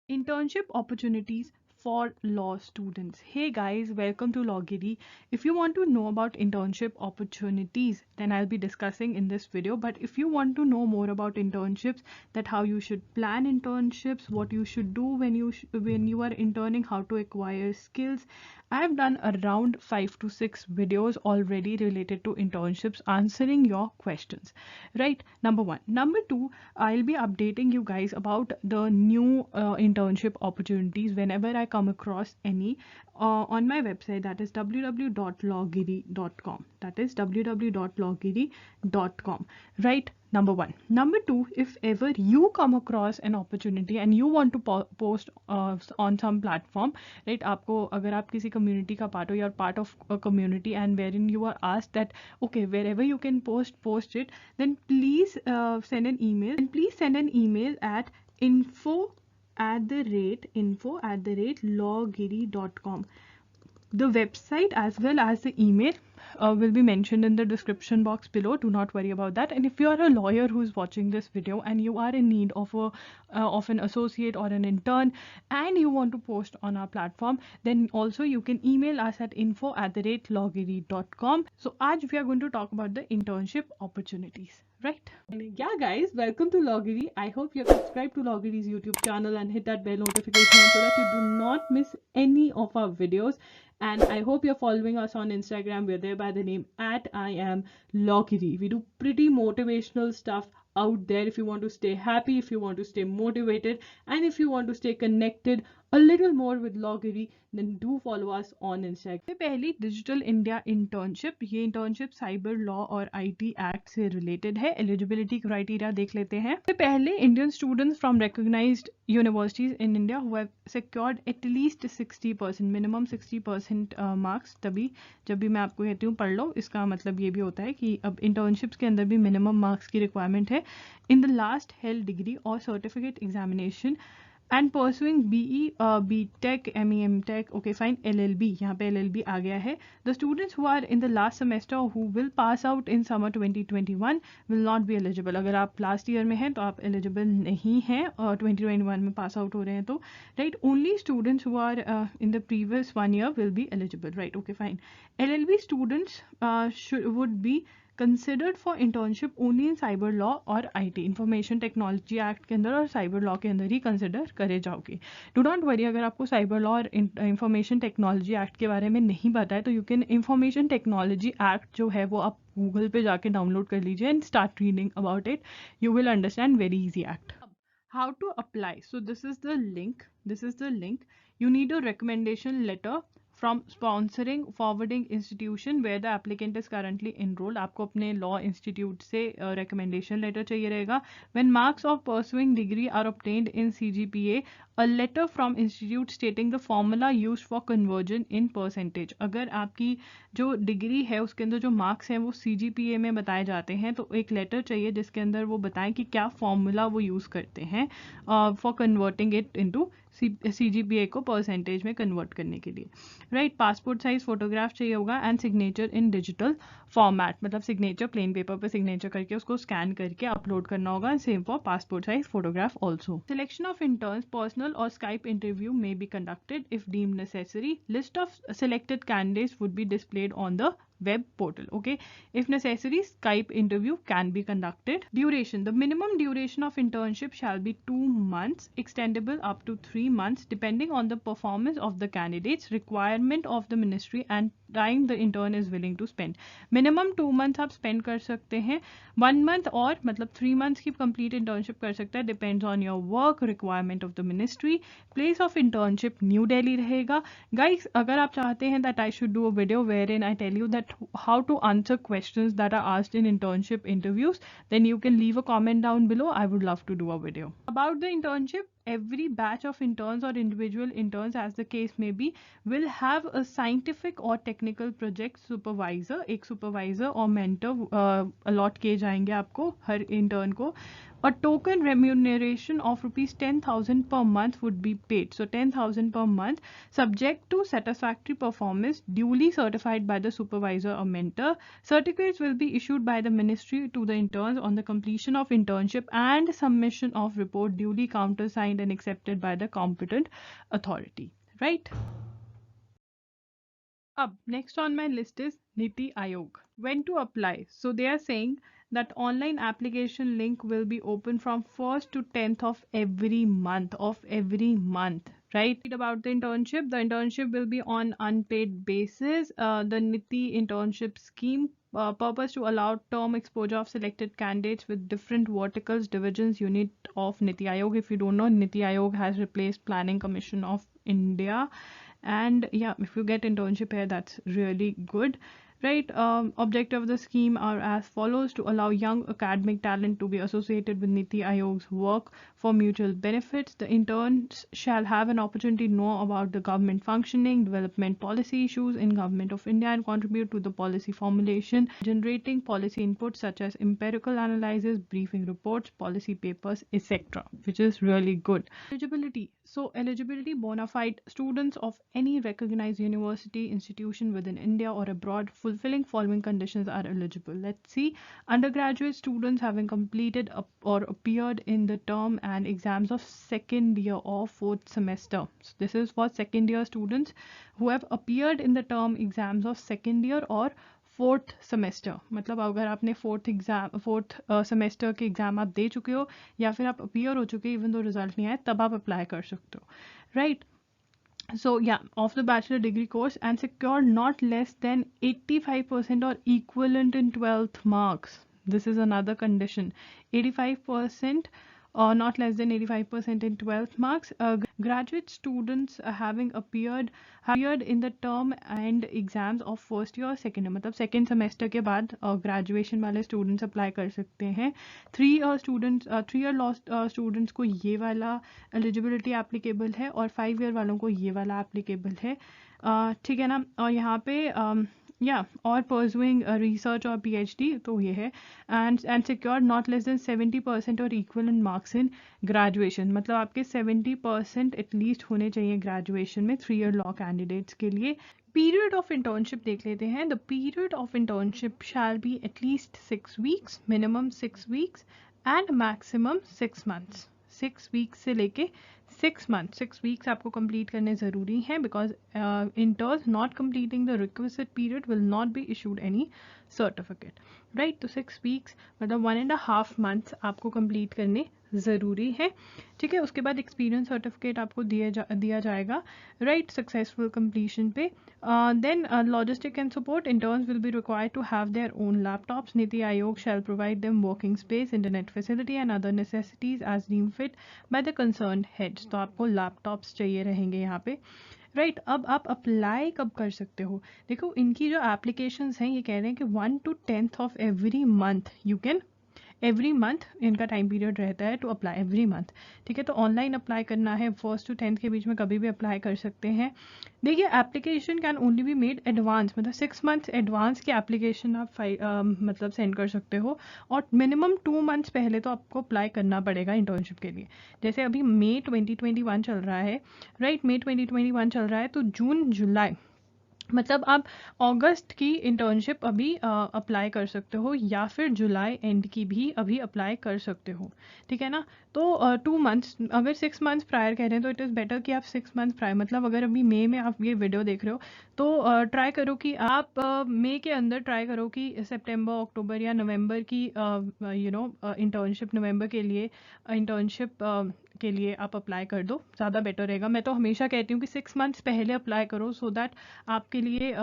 Internship opportunities for law students. Hey guys, welcome to Lawgiri. If you want to know about internship opportunities, then I'll be discussing in this video. But if you want to know more about internships, that how you should plan internships, what you should do when you are interning, how to acquire skills, I've done around 5 to 6 videos already related to internships answering your questions. Right? Number 1. Number 2, I'll be updating you guys about the new internship opportunities whenever I come across any on my website, that is www.lawgiri.com. That is www.lawgiri.com. Right? Number 1. Number 2, if ever you come across an opportunity and you want to post on some platform, right? आपको अगर आप किसी community का part हो, you are part of a community and wherein you are asked that okay, wherever you can post it, then please send an email, and please send an email at info@lawgiri.com. The website as well as the email will be mentioned in the description box below. Do not worry about that. And if you are a lawyer who is watching this video and you are in need of an associate or an intern and you want to post on our platform, then also you can email us at info@lawgiri.com. So आज we are going to talk about the internship opportunities. Right? And yeah guys, welcome to Lawgiri. I hope you have subscribed to Lawgiri's YouTube channel and hit that bell notification so that you do not miss any of our videos. And I hope you're following us on Instagram. We're there by the name at I am Lawgiri. We do pretty motivational stuff out there if you want to stay happy, if you want to stay motivated, and if you want to stay connected a little more with Lawgiri, then do follow us on Instagram. पहली digital India internship, ये internship cyber law और IT act से related है. Eligibility criteria देख लेते हैं. पहले Indian students from recognised universities in India who have secured at least 60%, minimum 60% marks. तभी जब भी मैं आपको कहती हूँ पढ़ लो, इसका मतलब ये भी होता है कि अब इंटर्नशिप्स के अंदर भी मिनिमम मार्क्स की रिक्वायरमेंट है. In the last held degree और certificate examination and pursuing BE, BTech, ME, MTech, okay fine, LLB, यहाँ पे LLB आ गया है. The students who are in the last semester who will pass out in summer 2021 will not be eligible. अगर आप last year में हैं तो आप eligible नहीं हैं और 2021 में pass out हो रहे हैं तो, right? Only students who are in the previous 1 year will be eligible, right? Okay fine. LLB students would be considered for internship only in cyber law और आईटी, इंफॉर्मेशन टेक्नोलॉजी एक्ट के अंदर और cyber law के अंदर ही consider करे जाओगे. Do not worry, अगर आपको साइबर लॉ और इंफॉर्मेशन टेक्नोलॉजी एक्ट के बारे में नहीं पता है तो you can information technology act जो है वो आप गूगल पे जाके डाउनलोड कर लीजिए and start reading about it. You will understand very easy act. How to apply? So this is the link. You need a recommendation letter from sponsoring forwarding institution where the applicant is currently enrolled. आपको अपने law institute से recommendation letter चाहिए रहेगा. When marks of pursuing degree are obtained in CGPA, a letter from institute stating the formula used for conversion in percentage. अगर आपकी जो degree है उसके अंदर जो मार्क्स हैं वो CGPA में बताए जाते हैं तो एक लेटर चाहिए जिसके अंदर वो बताएं कि क्या फॉर्मूला वो यूज़ करते हैं for converting it into CGPA को परसेंटेज में कन्वर्ट करने के लिए. राइट? पासपोर्ट साइज फोटोग्राफ चाहिए होगा and signature in digital format, मतलब सिग्नेचर प्लेन पेपर पे सिग्नेचर करके उसको स्कैन करके अपलोड करना होगा. Same for passport size photograph also. Selection of interns, personal और Skype interview may be conducted if deemed necessary. List of selected candidates would be displayed on the web portal. Okay, if necessary, Skype interview can be conducted. Duration: the minimum duration of internship shall be 2 months, extendable up to 3 months depending on the performance of the candidates, requirement of the ministry and time the intern is willing to spend. Minimum 2 months आप spend कर सकते हैं, 1 month और मतलब 3 months की complete internship कर सकता है, depends on your work, requirement of the ministry. Place of internship New Delhi रहेगा. Guys, अगर आप चाहते हैं that I should do a video wherein I tell you that how to answer questions that are asked in internship interviews, then you can leave a comment down below. I would love to do a video about the internship. Every batch of interns or individual interns, as the case may be, will have a scientific or technical project supervisor. एक supervisor और mentor allot किए जाएंगे आपको हर intern को. A token remuneration of rupees 10,000 per month would be paid. So 10,000 per month, subject to satisfactory performance, duly certified by the supervisor or mentor. Certificates will be issued by the ministry to the interns on the completion of internship and submission of report, duly countersigned and accepted by the competent authority. Right? Up next on my list is Niti Aayog. When to apply? So they are saying that online application link will be open from 1st to 10th of every month, right? About the internship will be on unpaid basis. The Niti internship scheme purpose to allow term exposure of selected candidates with different verticals, divisions, unit of Niti Aayog. If you don't know, Niti Aayog has replaced Planning Commission of India. And yeah, if you get internship here, that's really good, right? Objective of the scheme are as follows: to allow young academic talent to be associated with Niti Aayog's work for mutual benefits. The interns shall have an opportunity to know about the government functioning, development policy issues in Government of India, and contribute to the policy formulation, generating policy inputs such as empirical analysis, briefing reports, policy papers, etc., which is really good. Eligibility. So eligibility: bona fide students of any recognized university, institution within India or abroad fulfilling following conditions are eligible. Let's see. Undergraduate students having completed or appeared in the term and exams of second year or fourth semester. So this is for second year students who have appeared in the term exams of second year or fourth semester. मतलब अगर आपने fourth semester के exam आप दे चुके हो या फिर आप अपीयर हो चुके इवन दो रिजल्ट नहीं आए, तब आप अप्लाई कर सकते हो, right? So yeah, of the bachelor degree course and secure not less than 85% or equivalent in 12th marks. This is another condition. 85% or not less than 85% in 12th marks. Graduate students having appeared in the term and exams of first year or second year, मतलब second semester के बाद graduation वाले students apply कर सकते हैं. 3 year law students को ये वाला eligibility applicable है और 5 year वालों को ये वाला applicable है. ठीक है ना? और यहाँ पे या और परसुइंग रिसर्च और पीएचडी तो ये है. And secure not less than 70% और इक्वलेंट मार्क्स इन ग्रेजुएशन, मतलब आपके 70% एटलीस्ट होने चाहिए ग्रेजुएशन में 3 ईयर लॉ कैंडिडेट्स के लिए. पीरियड ऑफ इंटर्नशिप देख लेते हैं. The period of internship shall be at least 6 weeks, minimum 6 weeks and maximum 6 months. 6 weeks से लेके 6 मंथ, 6 वीक्स आपको कंप्लीट करने ज़रूरी हैं because interns not completing the requisite period will not be issued any certificate, right? तो 6 weeks मतलब 1.5 months आपको complete करने ज़रूरी है, ठीक है? उसके बाद एक्सपीरियंस सर्टिफिकेट आपको दिया जाएगा, राइट, सक्सेसफुल कंप्लीशन पे. Then logistic and support. Interns will be required to have their own laptops. NITI Aayog shall provide them working space, internet facility and other necessities as deem fit by the concern heads. तो आपको laptops चाहिए रहेंगे यहाँ पे, right? अब आप apply कब कर सकते हो? देखो, इनकी जो एप्लीकेशंस हैं ये कह रहे हैं कि 1 to 10th of every month you can, every month इनका टाइम पीरियड रहता है टू अप्लाई एवरी मंथ, ठीक है? तो ऑनलाइन अप्लाई करना है, 1st to 10th के बीच में कभी भी अप्लाई कर सकते हैं. देखिए, application can only be made advance, मतलब 6 मंथ्स एडवांस की एप्लीकेशन आप मतलब सेंड कर सकते हो और मिनिमम 2 मंथ्स पहले तो आपको अप्लाई करना पड़ेगा इंटर्नशिप के लिए. जैसे अभी मई 2021 चल रहा है, राइट? मई 2021 चल रहा है, तो जून जुलाई मतलब आप अगस्त की इंटर्नशिप अभी अप्लाई कर सकते हो या फिर जुलाई एंड की भी अभी अप्लाई कर सकते हो, ठीक है ना? तो 2 मंथ्स, अगर 6 मंथ्स प्रायर कह रहे हैं तो इट इज़ बेटर कि आप 6 मंथ प्रायर, मतलब अगर अभी मई में आप ये वीडियो देख रहे हो तो ट्राई करो कि आप मई के अंदर ट्राई करो कि सितंबर, अक्टूबर या नवंबर की इंटर्नशिप, नवंबर के लिए इंटर्नशिप के लिए आप अप्लाई कर दो, ज़्यादा बेटर रहेगा. मैं तो हमेशा कहती हूँ कि 6 मंथ्स पहले अप्लाई करो सो दैट आपके लिए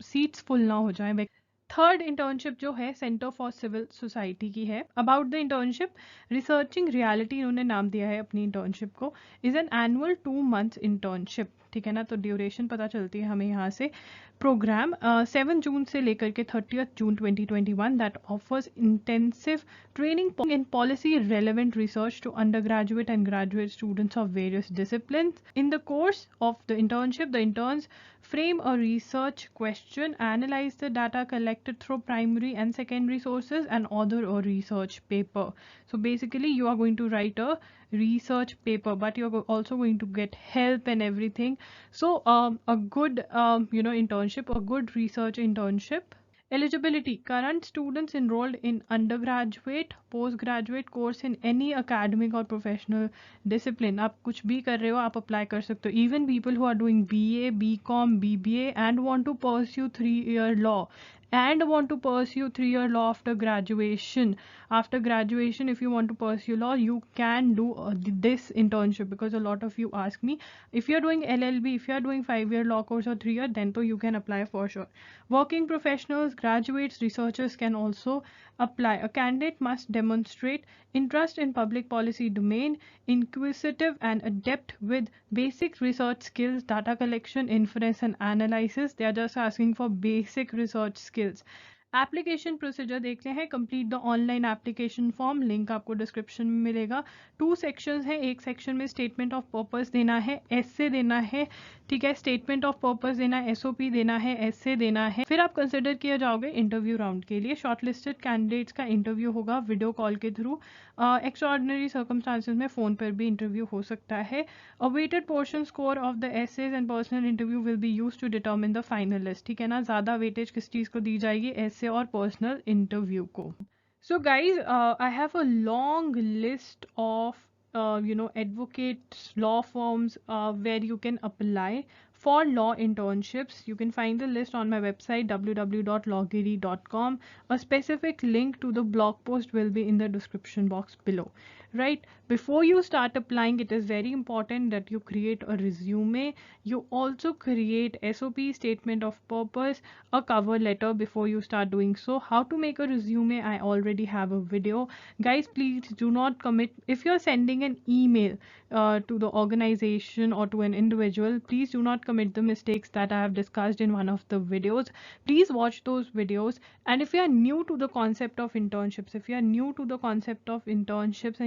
सीट्स फुल ना हो जाए. थर्ड इंटर्नशिप जो है सेंटर फॉर सिविल सोसाइटी की है. About the internship, researching reality इन्होंने नाम दिया है अपनी इंटर्नशिप को, is an annual 2 months internship, ठीक है ना? तो ड्यूरेशन पता चलती है हमें यहाँ से. प्रोग्राम 7 जून से लेकर के 30th June 2021 that offers intensive training in policy relevant research to undergraduate and graduate students of various discipline. In the course of the internship, the interns frame a research question, analyze the data collected selected through primary and secondary sources, and author or research paper. So basically you are going to write a research paper, but you're also going to get help and everything. So a good internship, a good research internship. Eligibility: current students enrolled in undergraduate, postgraduate course in any academic or professional discipline. आप कुछ भी कर रहे हो आप apply कर सकते हो. Even people who are doing BA, BCom, BBA and want to pursue 3-year law and want to pursue 3-year law after graduation. After graduation, if you want to pursue law, you can do this internship, because a lot of you ask me, if you're doing LLB, if you're doing 5-year law course or 3-year, then you can apply for sure. Working professionals, graduates, researchers can also apply. A candidate must demonstrate interest in public policy domain, inquisitive and adept with basic research skills, data collection, inference and analysis. They are just asking for basic research skills. Application procedure देखते हैं. Complete the online application form, link आपको description में मिलेगा. 2 sections हैं. एक section में statement of purpose देना है, एसे देना है, ठीक है, स्टेटमेंट ऑफ पर्पस देना है, एसओपी देना है, एसे देना है. फिर आप कंसिडर किया जाओगे इंटरव्यू राउंड के लिए. शॉर्टलिस्टेड कैंडिडेट्स का इंटरव्यू होगा वीडियो कॉल के थ्रू. एक्स्ट्राऑर्डिनरी सर्कमस्टांसेस में फ़ोन पर भी इंटरव्यू हो सकता है. A weighted portion score of the essays and personal interview will be use to determine the finalist. ठीक है ना, ज़्यादा वेटेज किस चीज़ को दी जाएगी, एसे और पर्सनल इंटरव्यू को. So guys, I have a long list of advocates, law firms where you can apply for law internships. You can find the list on my website www.lawgiri.com. A specific link to the blog post will be in the description box below. Right, before you start applying, it is very important that you create a resume. You also create SOP, statement of purpose, a cover letter before you start doing so. How to make a resume, I already have a video. Guys, please do not commit. If you're sending an email to the organization or to an individual, please do not commit the mistakes that I have discussed in one of the videos. Please watch those videos. And if you are new to the concept of internships, and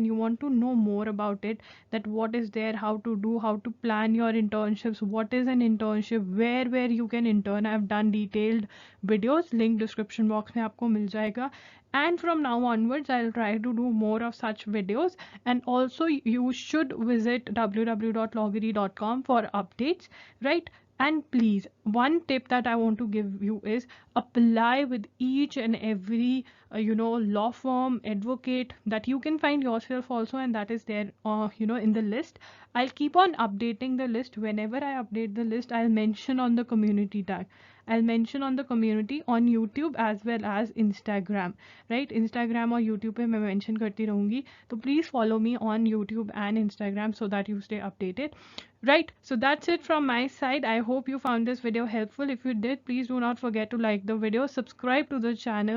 you want to know more about it, that what is there, how to do, how to plan your internships, what is an internship, where you can intern, I've done detailed videos. Link description box में आपको मिल जाएगा. And from now onwards, I'll try to do more of such videos. And also you should visit www.lawgiri.com for updates, right? And please, one tip that I want to give you is apply with each and every law firm, advocate that you can find yourself also, and that is there in the list. I'll keep on updating the list. Whenever I update the list, I'll mention on the community tag. I'll mention on the community on YouTube as well as Instagram, right? Instagram और YouTube पे मैं mention करती रहूँगी. तो please follow me on YouTube and Instagram so that you stay updated. Right, so that's it from my side. I hope you found this video helpful. If you did, please do not forget to like the video, subscribe to the channel.